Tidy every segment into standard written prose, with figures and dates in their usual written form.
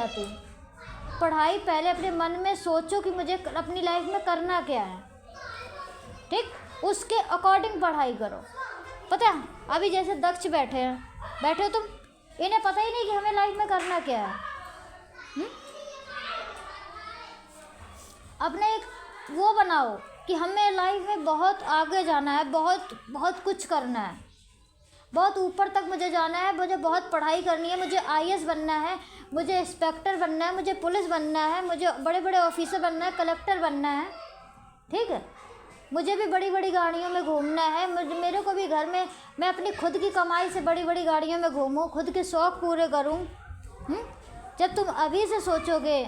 जाती। पढ़ाई पहले अपने मन में सोचो कि मुझे अपनी लाइफ में करना क्या है, ठीक, उसके अकॉर्डिंग पढ़ाई करो। पता है अभी जैसे दक्ष बैठे हो तुम, इन्हें पता ही नहीं कि हमें लाइफ में करना क्या है। अपने एक वो बनाओ कि हमें लाइफ में बहुत आगे जाना है, बहुत बहुत कुछ करना है, बहुत ऊपर तक मुझे जाना है, मुझे बहुत पढ़ाई करनी है, मुझे आईएएस बनना है, मुझे इंस्पेक्टर बनना है, मुझे पुलिस बनना है, मुझे बड़े बड़े ऑफिसर बनना है, कलेक्टर बनना है, ठीक है, मुझे भी बड़ी बड़ी गाड़ियों में घूमना है, मेरे को भी घर में मैं अपनी खुद की कमाई से बड़ी बड़ी गाड़ियों में घूमूं, खुद के शौक़ पूरे करूं। जब तुम अभी से सोचोगे,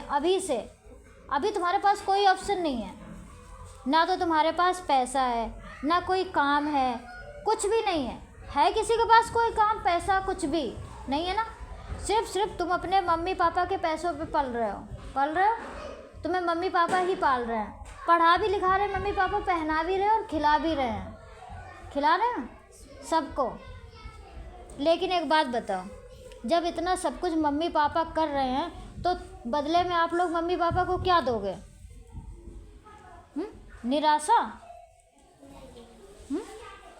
अभी तुम्हारे पास कोई ऑप्शन नहीं है, ना तो तुम्हारे पास पैसा है, ना कोई काम है, कुछ भी नहीं है किसी के पास कोई काम पैसा कुछ भी नहीं है ना। सिर्फ तुम अपने मम्मी पापा के पैसों पे पल रहे हो, तुम्हें मम्मी पापा ही पाल रहे हैं, पढ़ा भी लिखा रहे मम्मी पापा, पहना भी रहे और खिला रहे हैं सबको। लेकिन एक बात बताओ, जब इतना सब कुछ मम्मी पापा कर रहे हैं तो बदले में आप लोग मम्मी पापा को क्या दोगे?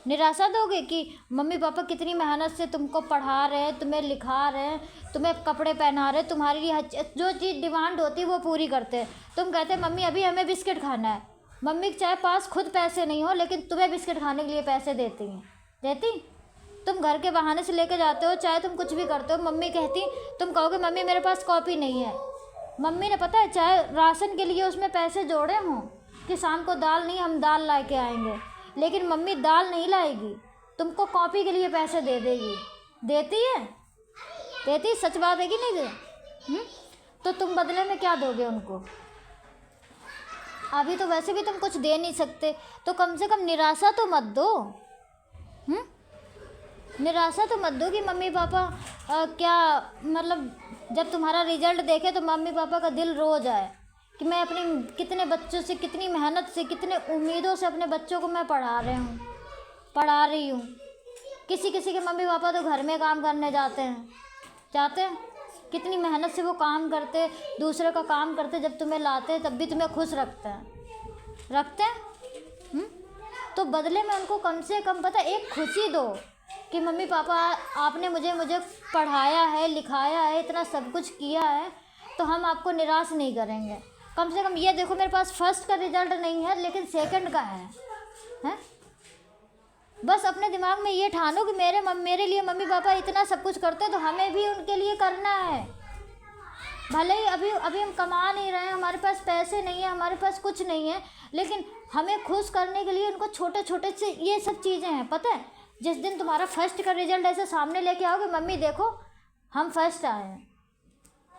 निराशा दोगे कि मम्मी पापा कितनी मेहनत से तुमको पढ़ा रहे हैं, तुम्हें लिखा रहे हैं, तुम्हें कपड़े पहना रहे हैं, तुम्हारे लिए जो चीज़ डिमांड होती है वो पूरी करते हैं। तुम कहते हैं मम्मी अभी हमें बिस्किट खाना है, मम्मी के चाहे पास खुद पैसे नहीं हो लेकिन तुम्हें बिस्किट खाने के लिए पैसे देती। तुम घर के बहाने से लेके जाते हो, चाहे तुम कुछ भी करते हो, मम्मी कहती, तुम कहोगे मम्मी मेरे पास कॉपी नहीं है। मम्मी ने पता है चाहे राशन के लिए उसमें पैसे जोड़े हों कि शाम को दाल नहीं, हम दाल ला के आएंगे, लेकिन मम्मी दाल नहीं लाएगी, तुमको कॉपी के लिए पैसे दे देगी। देती सच बात है कि नहीं दे? तो तुम बदले में क्या दोगे उनको? अभी तो वैसे भी तुम कुछ दे नहीं सकते, तो कम से कम निराशा तो मत दो। निराशा तो मत दो कि मम्मी पापा क्या मतलब जब तुम्हारा रिजल्ट देखे तो मम्मी पापा का दिल रो जाए कि मैं अपनी कितने बच्चों से, कितनी मेहनत से, कितने उम्मीदों से अपने बच्चों को मैं पढ़ा रही हूँ। किसी के मम्मी पापा तो घर में काम करने जाते हैं, कितनी मेहनत से वो काम करते, दूसरे का काम करते, जब तुम्हें लाते तब भी तुम्हें खुश रखते हैं। तो बदले में उनको कम से कम पता एक खुशी दो कि मम्मी पापा आपने मुझे पढ़ाया है, लिखाया है, इतना सब कुछ किया है, तो हम आपको निराश नहीं करेंगे। कम से कम ये देखो मेरे पास फर्स्ट का रिजल्ट नहीं है लेकिन सेकंड का है? बस अपने दिमाग में ये ठानो कि मेरे लिए मम्मी पापा इतना सब कुछ करते हैं तो हमें भी उनके लिए करना है। भले ही अभी हम कमा नहीं रहे हैं, हमारे पास पैसे नहीं है, हमारे पास कुछ नहीं है, लेकिन हमें खुश करने के लिए उनको छोटे छोटे से ये सब चीज़ें हैं। पता है जिस दिन तुम्हारा फर्स्ट का रिजल्ट ऐसे सामने लेके आओगे, मम्मी देखो हम फर्स्ट आए हैं,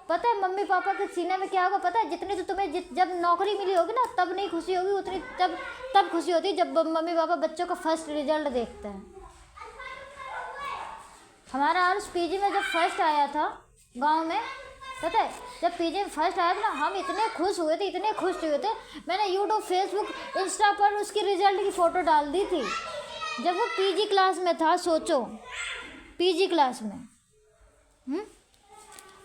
पता है मम्मी पापा के सीने में क्या होगा पता है? जितनी तो तुम्हें जब नौकरी मिली होगी ना तब नहीं खुशी होगी, उतनी तब खुशी होती है जब मम्मी पापा बच्चों का फर्स्ट रिजल्ट देखते हैं। हमारा आर्स पीजी में जब फर्स्ट आया था गांव में, पता है जब पीजी में फर्स्ट आया था ना, हम इतने खुश हुए थे, मैंने यूट्यूब, फेसबुक, इंस्टा पर उसकी रिजल्ट की फ़ोटो डाल दी थी जब वो पीजी क्लास में था। सोचो पीजी क्लास में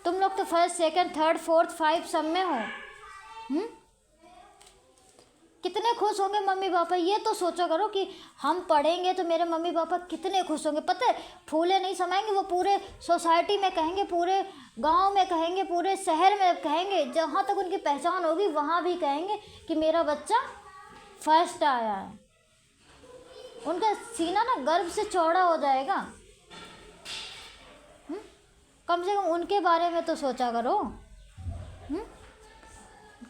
तुम लोग तो फर्स्ट, सेकंड, थर्ड, फोर्थ, 5 सब में हो। कितने खुश होंगे मम्मी पापा, ये तो सोचो करो कि हम पढ़ेंगे तो मेरे मम्मी पापा कितने खुश होंगे। पता है फूले नहीं समाएंगे, वो पूरे सोसाइटी में कहेंगे, पूरे गांव में कहेंगे, पूरे शहर में कहेंगे, जहाँ तक उनकी पहचान होगी वहाँ भी कहेंगे कि मेरा बच्चा फर्स्ट आया है। उनका सीना ना गर्व से चौड़ा हो जाएगा। कम से कम उनके बारे में तो सोचा करो।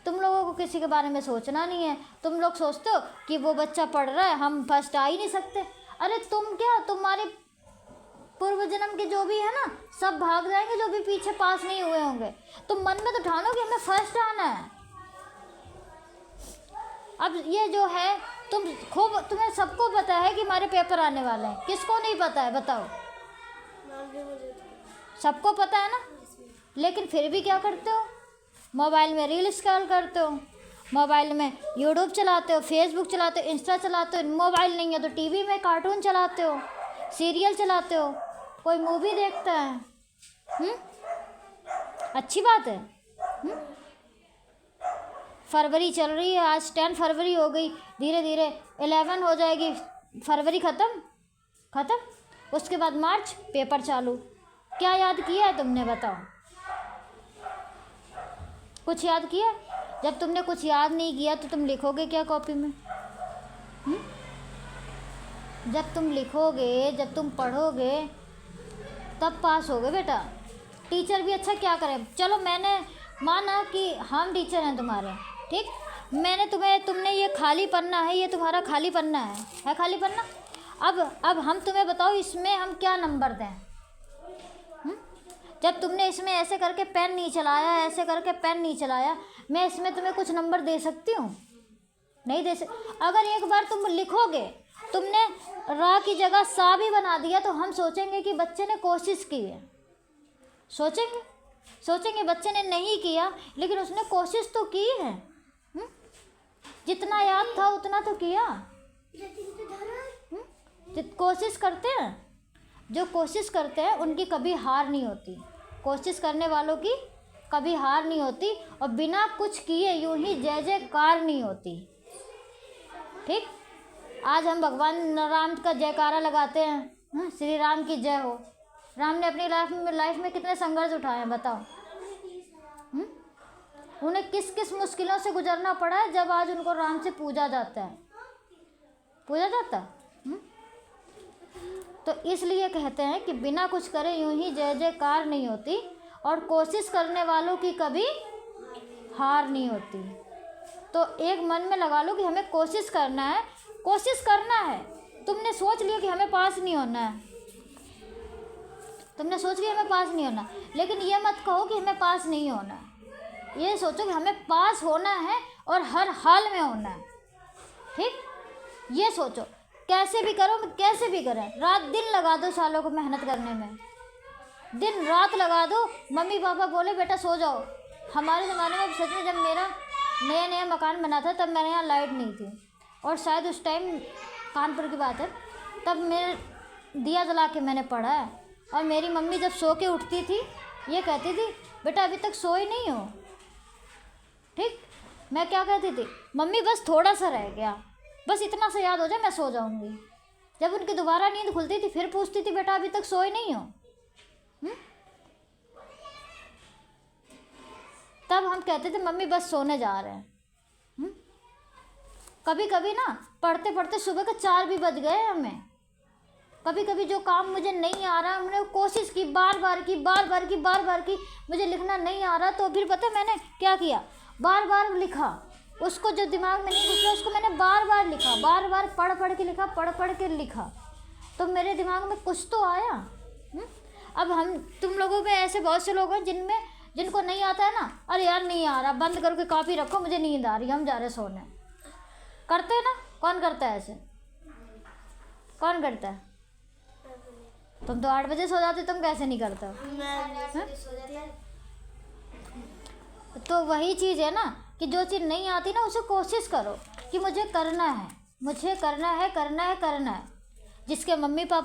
तुम लोगों को किसी के बारे में सोचना नहीं है। तुम लोग सोचते हो कि वो बच्चा पढ़ रहा है, हम फर्स्ट आ ही नहीं सकते। अरे तुम्हारे पूर्व जन्म के जो भी है ना सब भाग जाएंगे, जो भी पीछे पास नहीं हुए होंगे। तुम मन में तो ठानो कि हमें फर्स्ट आना है। अब ये जो है तुम्हें सबको पता है कि हमारे पेपर आने वाले हैं, किसको नहीं पता है बताओ? सबको पता है ना, लेकिन फिर भी क्या करते हो? मोबाइल में रील स्क्रॉल करते हो, मोबाइल में यूट्यूब चलाते हो, फेसबुक चलाते हो, इंस्टा चलाते हो, मोबाइल नहीं है तो टीवी में कार्टून चलाते हो, सीरियल चलाते हो, कोई मूवी देखता है। अच्छी बात है। फरवरी चल रही है, आज 10 फरवरी हो गई, धीरे धीरे 11 हो जाएगी, फरवरी ख़त्म, उसके बाद मार्च, पेपर चालू। क्या याद किया है तुमने, बताओ? कुछ याद किया? जब तुमने कुछ याद नहीं किया तो तुम लिखोगे क्या कॉपी में? जब तुम लिखोगे, जब तुम पढ़ोगे, तब पास होगे बेटा। टीचर भी अच्छा क्या करे, चलो मैंने माना कि हम टीचर हैं तुम्हारे, ठीक, मैंने तुमने ये खाली पन्ना है, ये तुम्हारा खाली पन्ना है खाली पन्ना। अब हम तुम्हें बताओ इसमें हम क्या नंबर दें? जब तुमने इसमें ऐसे करके पेन नहीं चलाया, ऐसे करके पेन नहीं चलाया, मैं इसमें तुम्हें कुछ नंबर दे सकती हूँ? नहीं दे सकती। अगर एक बार तुम लिखोगे, तुमने रा की जगह सा भी बना दिया, तो हम सोचेंगे कि बच्चे ने कोशिश की है, सोचेंगे बच्चे ने नहीं किया, लेकिन उसने कोशिश तो की है। जितना याद था उतना तो किया। कोशिश करते हैं, जो कोशिश करते हैं उनकी कभी हार नहीं होती, कोशिश करने वालों की कभी हार नहीं होती, और बिना कुछ किए यूं ही जय जयकार नहीं होती, ठीक। आज हम भगवान राम का जयकारा लगाते हैं, श्री राम की जय हो। राम ने अपनी लाइफ में कितने संघर्ष उठाए हैं, बताओ? उन्हें किस किस मुश्किलों से गुजरना पड़ा है, जब आज उनको राम से पूजा जाता है। तो इसलिए कहते हैं कि बिना कुछ करे यूं ही जय जयकार नहीं होती, और कोशिश करने वालों की कभी हार नहीं होती। तो एक मन में लगा लो कि हमें कोशिश करना है, तुमने सोच लिया कि हमें पास नहीं होना है, लेकिन ये मत कहो कि हमें पास नहीं होना है, ये सोचो कि हमें पास होना है और हर हाल में होना है, ठीक। ये सोचो, कैसे भी करो, कैसे भी करें, रात दिन लगा दो सालों को मेहनत करने में, दिन रात लगा दो। मम्मी पापा बोले बेटा सो जाओ। हमारे ज़माने में सच में जब मेरा नया मकान बना था, तब मेरे यहाँ लाइट नहीं थी, और शायद उस टाइम कानपुर की बात है, तब मैं दिया जला के मैंने पढ़ा है। और मेरी मम्मी जब सो के उठती थी, ये कहती थी बेटा अभी तक सोई नहीं हो, ठीक। मैं क्या कहती थी, मम्मी बस थोड़ा सा रह गया, बस इतना सा याद हो जाए मैं सो जाऊंगी। जब उनकी दोबारा नींद खुलती थी, फिर पूछती थी बेटा अभी तक सोए नहीं हो। तब हम कहते थे मम्मी बस सोने जा रहे हैं। कभी कभी ना पढ़ते पढ़ते सुबह के 4 भी बज गए हमें। कभी कभी जो काम मुझे नहीं आ रहा, हमने कोशिश की, बार बार की, मुझे लिखना नहीं आ रहा, तो फिर पता है मैंने क्या किया, बार बार लिखा। उसको जो दिमाग में नहीं घुसा उसको मैंने बार बार लिखा, बार बार पढ़ के लिखा, तो मेरे दिमाग में कुछ तो आया। अब तुम लोगों में ऐसे बहुत से लोग हैं जिनको नहीं आता है ना, अरे यार नहीं आ रहा, बंद करके कॉपी रखो, मुझे नींद आ रही, हम जा रहे सोने। करते हैं ना? कौन करता है ऐसे? कौन करता है? तुम तो 8 बजे सो जाते, तुम कैसे नहीं करते हो? तो वही चीज़ है ना कि जो चीज़ नहीं आती ना, उसे कोशिश करो कि मुझे करना है, जिसके मम्मी पापा